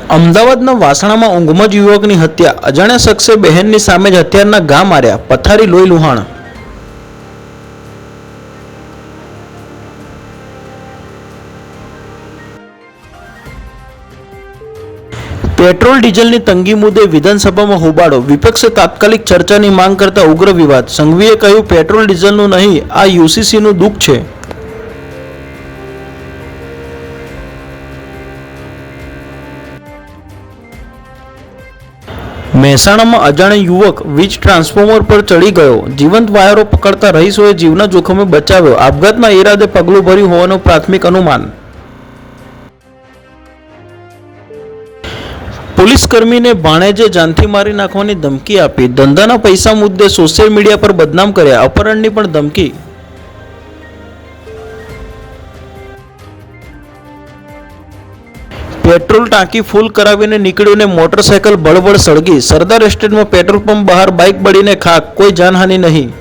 અમદાવાદના વાસણામાં ઊંઘમાં જ યુવકની હત્યા. અજાણ્યા શખ્સે બહેનની સામે જ હથિયારના ઘા માર્યા. પથારી લોહી લુહાણ. પેટ્રોલ ડીઝલની તંગી મુદ્દે વિધાનસભામાં હોબાળો. વિપક્ષે તાત્કાલિક ચર્ચાની માંગ કરતા ઉગ્ર વિવાદ. સંઘવીએ કહ્યું, પેટ્રોલ ડીઝલનું નહીં, આ યુસીસીનું દુઃખ છે. મહેસાણામાં અજાણ્યો યુવક વીજ ટ્રાન્સફોર્મર પર ચડી ગયો. જીવંત વાયરો પકડતા રહીશોએ જીવના જોખમે બચાવ્યો. આપઘાતના ઈરાદે પગલું ભર્યું હોવાનું પ્રાથમિક અનુમાન. પોલીસકર્મીને ભાણેજે જાનથી મારી નાખવાની ધમકી આપી. ધંધાના પૈસા મુદ્દે સોશિયલ મીડિયા પર બદનામ કર્યા. અપહરણની પણ ધમકી. પેટ્રોલ ટાંકી ફૂલ કરાવીને નીકળ્યું ને મોટરસાયકલ બળબડ સળગી. સરદાર એસ્ટેટમાં પેટ્રોલ પંપ બહાર બાઇક બળીને ખાક. કોઈ જાનહાનિ નહીં.